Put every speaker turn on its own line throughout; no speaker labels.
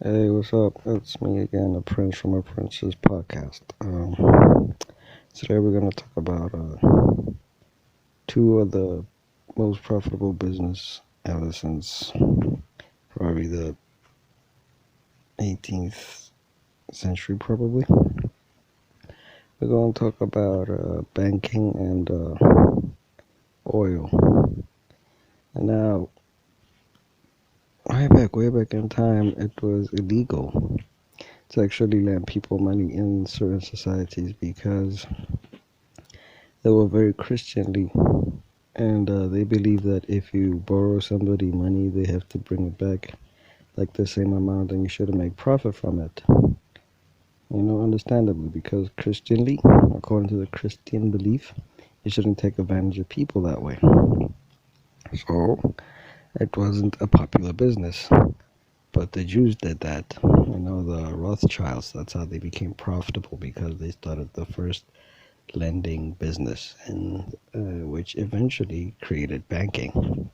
Hey, what's up? It's me again, the Prince from a Prince's podcast. Today we're gonna talk about two of the most profitable business ever since probably the 18th century. Probably we're gonna talk about banking and oil. And now, way back in time, it was illegal to actually lend people money in certain societies because they were very Christianly. And they believe that if you borrow somebody money, they have to bring it back like the same amount and you shouldn't make profit from it. Understandably, because Christianly, according to the Christian belief, you shouldn't take advantage of people that way. So, it wasn't a popular business. But the Jews did that. The Rothschilds, that's how they became profitable because they started the first lending business, and which eventually created banking,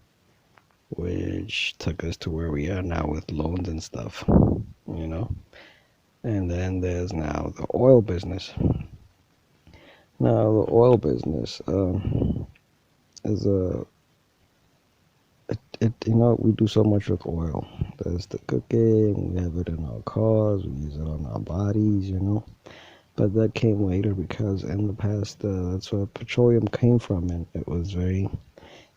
which took us to where we are now with loans and stuff, you know. And then there's now the oil business. Now, the oil business is we do so much with oil. There's the cooking, we have it in our cars, we use it on our bodies. But that came later because in the past, that's where petroleum came from, and it was very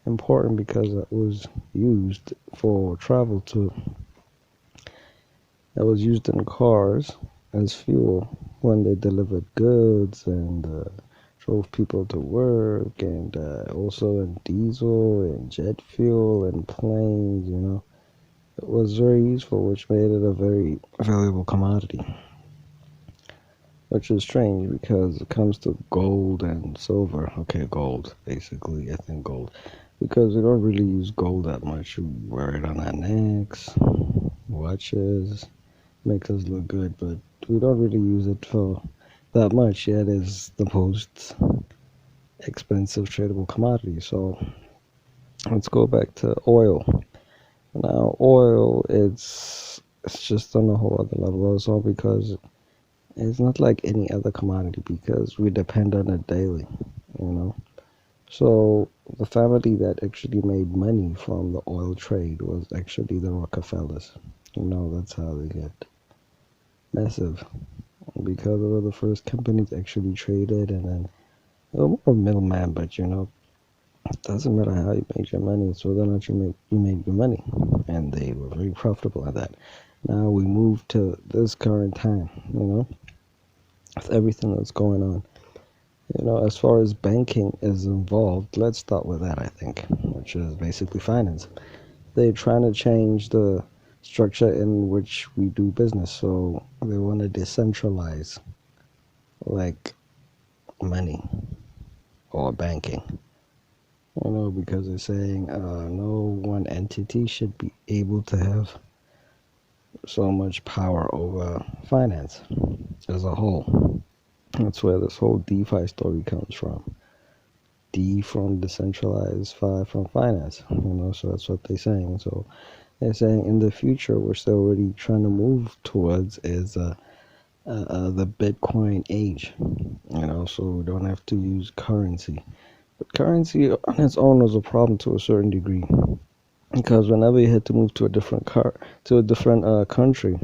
important because it was used for travel too. That was used in cars as fuel when they delivered goods and drove people to work, and also in diesel and jet fuel and planes. It was very useful, which made it a very valuable commodity. Which is strange because it comes to gold and silver. Okay, gold, basically, I think gold. Because we don't really use gold that much. We wear it on our necks, watches, makes us look good, but we don't really use it for that much. Yet it's the most expensive tradable commodity. So let's go back to oil. Now, oil, it's just on a whole other level also because it's not like any other commodity because we depend on it daily, you know. So the family that actually made money from the oil trade was actually the Rockefellers. That's how they get massive because they were the first companies actually traded, and then they were more a middleman. But it doesn't matter how you made your money; it's whether or not you made your money, and they were very profitable at that. Now we move to this current time, with everything that's going on. As far as banking is involved, let's start with that, I think, which is basically finance. They're trying to change the structure in which we do business, so they want to decentralize, like, money or banking, because they're saying no one entity should be able to have so much power over finance as a whole. That's where this whole DeFi story comes from. D from decentralized, Fi from finance, so that's what they're saying. So they're saying in the future, we're still already trying to move towards is the Bitcoin age, so we don't have to use currency. But currency on its own is a problem to a certain degree because whenever you had to move to a different country,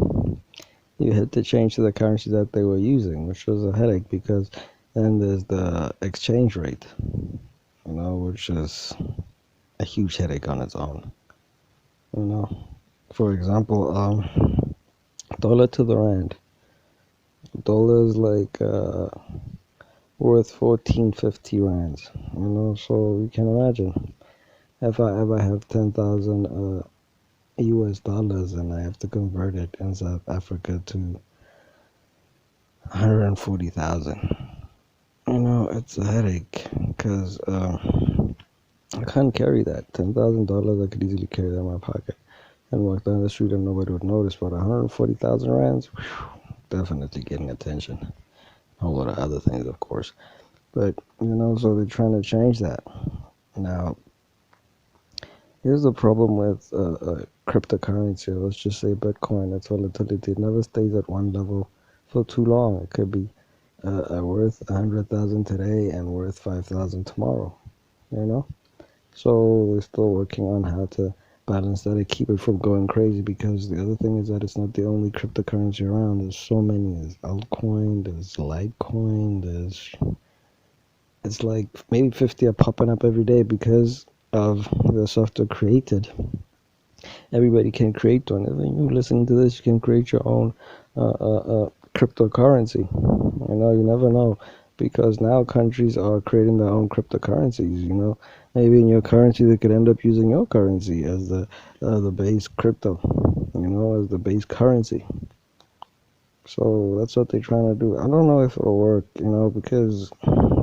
you had to change to the currency that they were using, which was a headache because then there's the exchange rate, which is a huge headache on its own. You know, for example, dollar to the rand. Dollar is like worth 1450 rands. So you can imagine if I ever have 10,000 US dollars and I have to convert it in South Africa to 140,000. It's a headache because I can't carry that. $10,000, I could easily carry that in my pocket and walk down the street and nobody would notice. But 140,000 rands, whew, definitely getting attention. A whole lot of other things, of course. But, so they're trying to change that. Now, here's the problem with cryptocurrency, or let's just say Bitcoin, its volatility, it never stays at one level for too long. It could be worth 100,000 today and worth 5,000 tomorrow. You know, so they're still working on how to balance that and keep it from going crazy. Because the other thing is that it's not the only cryptocurrency around. There's so many. There's altcoin. There's Litecoin. There's it's like maybe 50 are popping up every day because of the software created. Everybody can create one. If you listen to this, you can create your own cryptocurrency. You never know, because now countries are creating their own cryptocurrencies. Maybe in your currency they could end up using your currency as the base crypto. As the base currency. So that's what they're trying to do. I don't know if it'll work. Because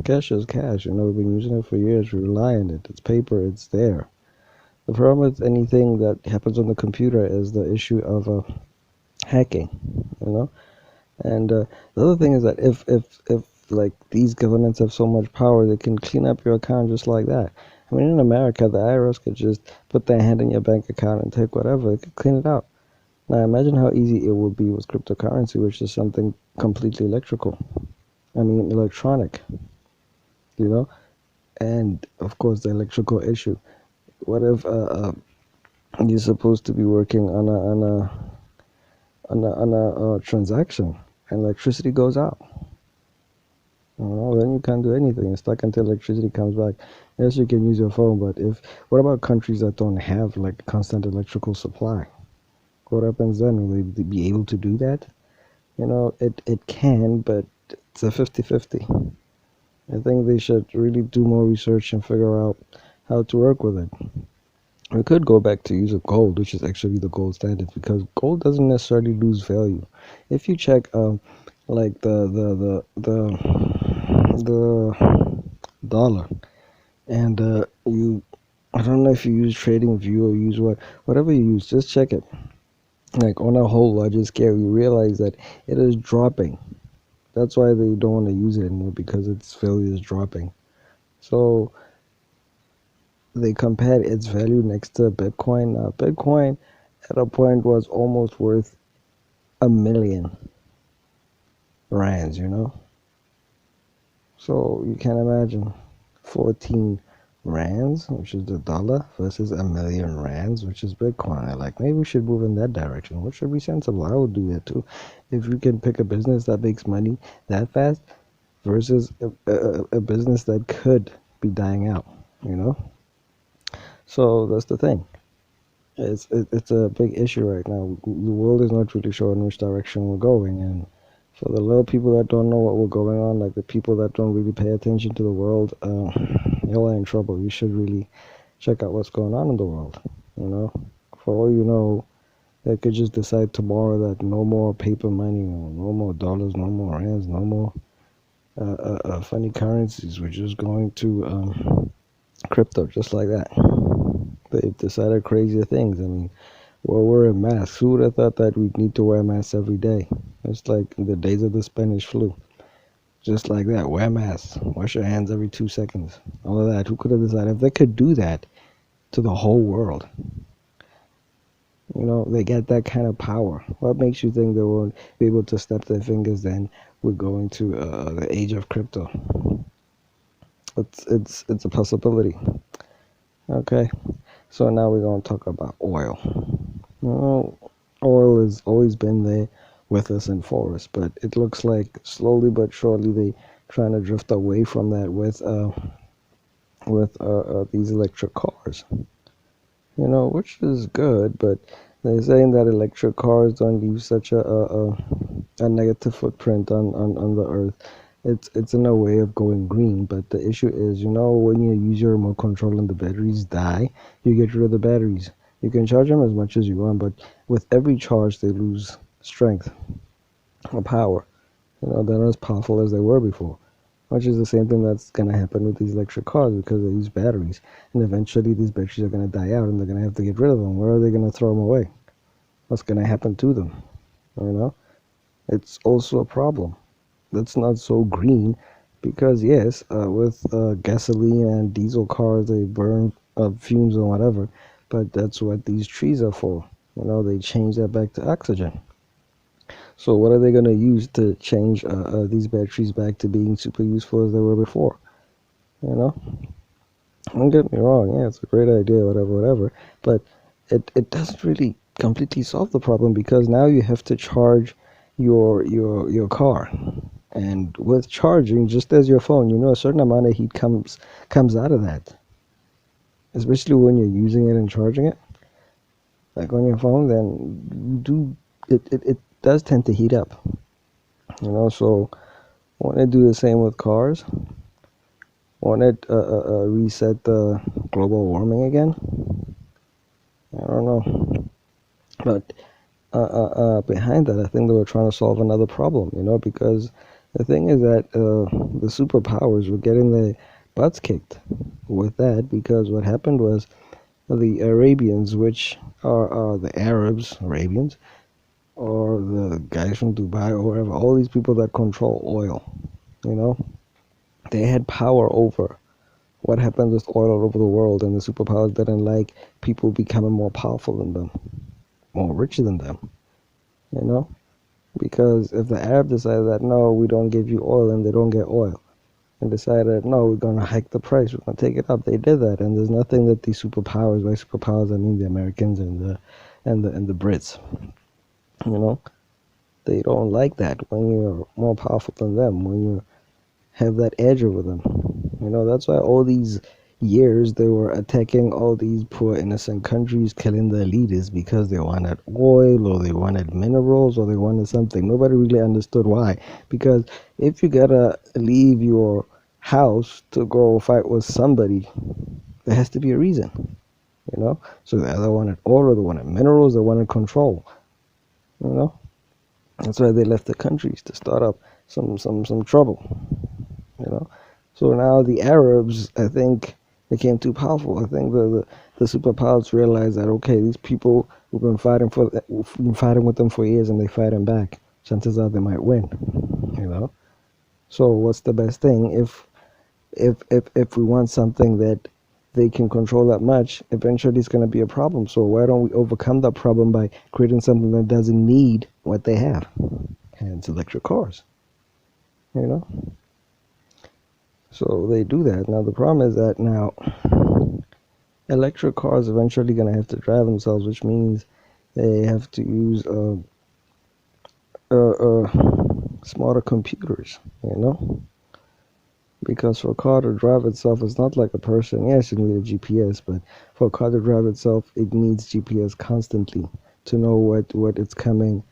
cash is cash. We've been using it for years. We rely on it. It's paper. It's there. The problem with anything that happens on the computer is the issue of hacking, you know. And the other thing is that if like these governments have so much power, they can clean up your account just like that. I mean, in America, the IRS could just put their hand in your bank account and take whatever. They could clean it out. Now, imagine how easy it would be with cryptocurrency, which is something completely electrical. I mean, electronic, you know. And of course, the electrical issue. What if you're supposed to be working on a transaction and electricity goes out? Then you can't do anything. You're stuck until electricity comes back. Yes, you can use your phone, but what about countries that don't have like a constant electrical supply? What happens then? Will they be able to do that? It can, but it's a 50-50. I think they should really do more research and figure out how to work with it. We could go back to use of gold, which is actually the gold standard, because gold doesn't necessarily lose value. If you check, like the dollar, and I don't know if you use Trading View or use whatever you use, just check it. Like on a whole larger scale, you realize that it is dropping. That's why they don't want to use it anymore, because its value is dropping. So they compared its value next to Bitcoin. Now, Bitcoin at a point was almost worth 1,000,000 rands. So you can imagine 14 rands, which is the dollar, versus 1,000,000 rands, which is Bitcoin. Like, maybe we should move in that direction, which should be sensible. I would do that too. If you can pick a business that makes money that fast versus a business that could be dying out, you know? So that's the thing. It's a big issue right now. The world is not really sure in which direction we're going, and for the little people that don't know what we're going on, like the people that don't really pay attention to the world, y'all are in trouble. You should really check out what's going on in the world. You know, for all you know, they could just decide tomorrow that no more paper money, no more dollars, no more rands, no more funny currencies. We're just going to crypto, just like that. They've decided crazier things. I mean, we're wearing masks. Who would have thought that we'd need to wear masks every day? It's like the days of the Spanish flu. Just like that. Wear masks. Wash your hands every 2 seconds. All of that. Who could have decided? If they could do that to the whole world, they get that kind of power. What makes you think they won't be able to snap their fingers then we're going to the age of crypto? It's a possibility. Okay. So now we're going to talk about oil. Well, oil has always been there with us and for us, but it looks like slowly but surely they trying to drift away from that with these electric cars. Which is good, but they're saying that electric cars don't leave such a negative footprint on the earth. It's in a way of going green, but the issue is, when you use your remote control and the batteries die, you get rid of the batteries. You can charge them as much as you want, but with every charge they lose strength or power. They're not as powerful as they were before, which is the same thing that's going to happen with these electric cars, because they use batteries, and eventually these batteries are going to die out and they're going to have to get rid of them. Where are they going to throw them away? What's going to happen to them? It's also a problem. That's not so green, because yes, with gasoline and diesel cars, they burn fumes or whatever, but that's what these trees are for. They change that back to oxygen. So what are they going to use to change these batteries back to being super useful as they were before? You know, don't get me wrong. Yeah, it's a great idea, whatever, whatever. But it doesn't really completely solve the problem because now you have to charge your car. And with charging, just as your phone, a certain amount of heat comes out of that, especially when you're using it and charging it. Like on your phone, then you do it does tend to heat up. So want to do the same with cars? Want to reset the global warming again? I don't know, but behind that, I think they were trying to solve another problem. Because the thing is that the superpowers were getting their butts kicked with that because what happened was the Arabians, which are the Arabs, Arabians, or the guys from Dubai or wherever, all these people that control oil, you know, they had power over what happens with oil all over the world, and the superpowers didn't like people becoming more powerful than them, more richer than them, you know? Because if the Arab decided that no, we don't give you oil and they don't get oil, and decided no, we're gonna hike the price, we're gonna take it up, they did that, and there's nothing that these superpowers, by superpowers I mean the Americans and the Brits, you know, they don't like that when you're more powerful than them, when you have that edge over them. That's why all these years they were attacking all these poor innocent countries, killing the leaders because they wanted oil or they wanted minerals or they wanted something. Nobody really understood why. Because if you gotta leave your house to go fight with somebody, there has to be a reason. So they either wanted oil or they wanted minerals, they wanted control. You know? That's why they left the countries to start up some trouble. you know. So now the Arabs, I think, became too powerful. I think the superpowers realized that okay, these people we've been fighting with them for years, and they fighting back. Chances are they might win. You know. So what's the best thing if we want something that they can control that much? Eventually, it's going to be a problem. So why don't we overcome that problem by creating something that doesn't need what they have? Hence, electric cars. You know. So they do that. Now the problem is that now electric cars eventually going to have to drive themselves, which means they have to use smarter computers, because for a car to drive itself, it's not like a person. Yes, you need a GPS, but for a car to drive itself, it needs GPS constantly to know what it's coming,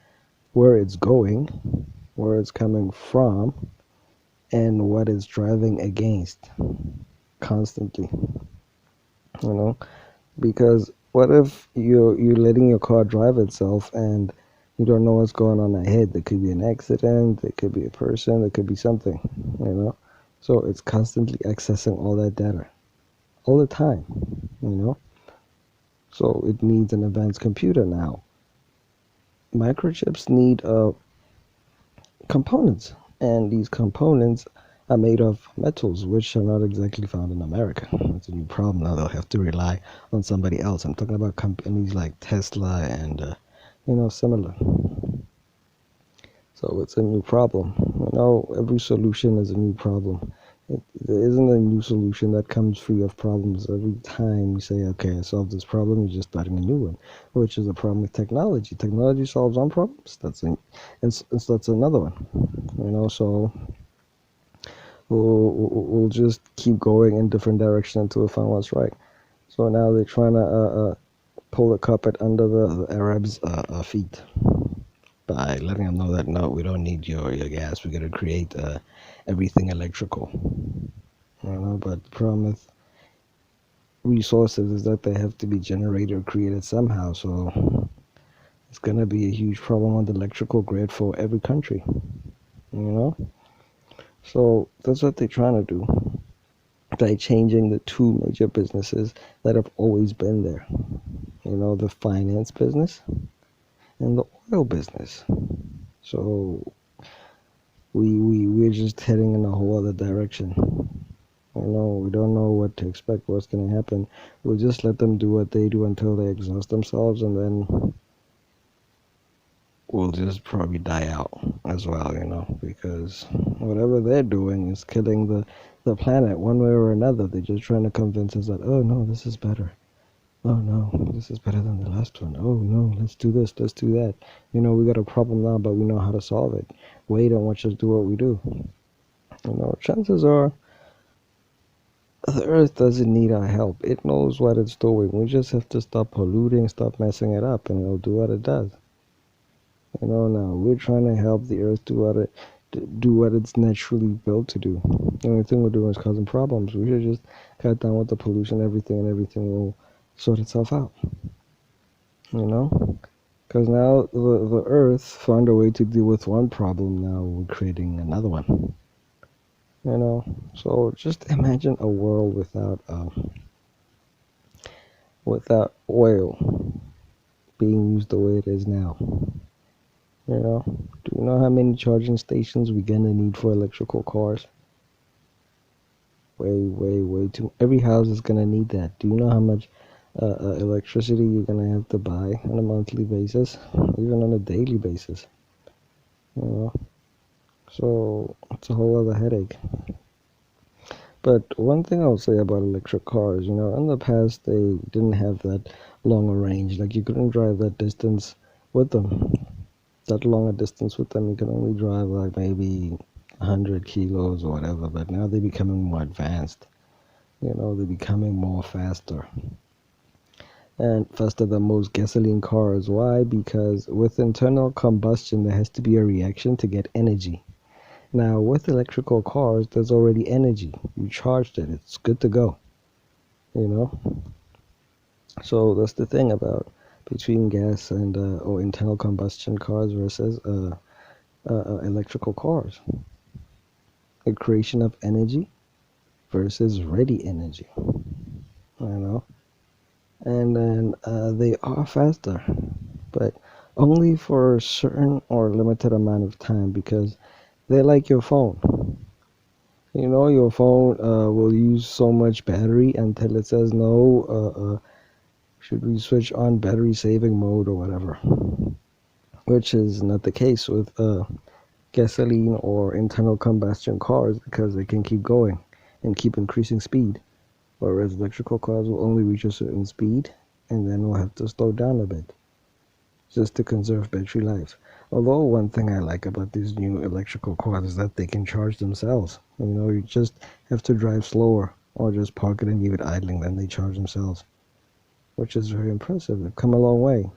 where it's going, where it's coming from, and what it's driving against constantly, you know. Because what if you're letting your car drive itself and you don't know what's going on ahead? There could be an accident, there could be a person, there could be something, you know. So it's constantly accessing all that data all the time, you know. So it needs an advanced computer now. Microchips need components, and these components are made of metals, which are not exactly found in America. That's a new problem. Now they'll have to rely on somebody else. I'm talking about companies like Tesla and, similar. So it's a new problem. Every solution is a new problem. There isn't a new solution that comes free of problems. Every time you say, okay, I solved this problem, you're just starting a new one, which is a problem with technology. Technology solves one problems. That's another one. So we'll just keep going in different directions until we find what's right. So now they're trying to pull the carpet under the Arabs' feet by letting them know that no, we don't need your gas. We're gonna create everything electrical. But the problem with resources is that they have to be generated or created somehow. So it's gonna be a huge problem on the electrical grid for every country. You know. So that's what they're trying to do by changing the two major businesses that have always been there. The finance business and the oil business. So we're just heading in a whole other direction. We don't know what to expect, what's going to happen. We'll just let them do what they do until they exhaust themselves, and then will just probably die out as well, because whatever they're doing is killing the planet one way or another. They're just trying to convince us that, oh no, this is better. Oh no, this is better than the last one. Oh no, let's do this, let's do that. We got a problem now, but we know how to solve it. Wait and watch us do what we do. Chances are the Earth doesn't need our help. It knows what it's doing. We just have to stop polluting, stop messing it up, and it'll do what it does. Now we're trying to help the Earth do what it's naturally built to do. The only thing we're doing is causing problems. We should just cut down with the pollution, everything, and everything will sort itself out. Because now the Earth found a way to deal with one problem. Now we're creating another one. So just imagine a world without oil being used the way it is now. Do you know how many charging stations we're gonna need for electrical cars? Way, way, way too. Every house is gonna need that. Do you know how much electricity you're gonna have to buy on a monthly basis, even on a daily basis? You know, so it's a whole other headache. But one thing I'll say about electric cars, in the past they didn't have that long a range. Like you couldn't drive that distance with them. That long a distance with them, you can only drive like maybe 100 kilos or whatever. But now they're becoming more advanced. They're becoming more faster. And faster than most gasoline cars. Why? Because with internal combustion, there has to be a reaction to get energy. Now, with electrical cars, there's already energy. You charged it, it's good to go. You know? So that's the thing about between gas and or internal combustion cars versus electrical cars. The creation of energy versus ready energy. You know? And then they are faster, but only for a certain or limited amount of time because they're like your phone. Your phone will use so much battery until it says no, should we switch on battery saving mode or whatever, which is not the case with gasoline or internal combustion cars because they can keep going and keep increasing speed, whereas electrical cars will only reach a certain speed and then we'll have to slow down a bit just to conserve battery life. Although one thing I like about these new electrical cars is that they can charge themselves. You just have to drive slower or just park it and leave it idling, then they charge themselves, which is very impressive. They've come a long way,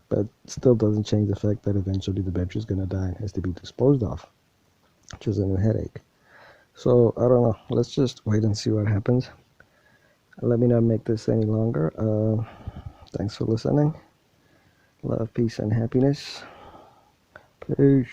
but still doesn't change the fact that eventually the battery is going to die and has to be disposed of, which is a new headache. So, I don't know. Let's just wait and see what happens. Let me not make this any longer. Thanks for listening. Love, peace, and happiness. Peace.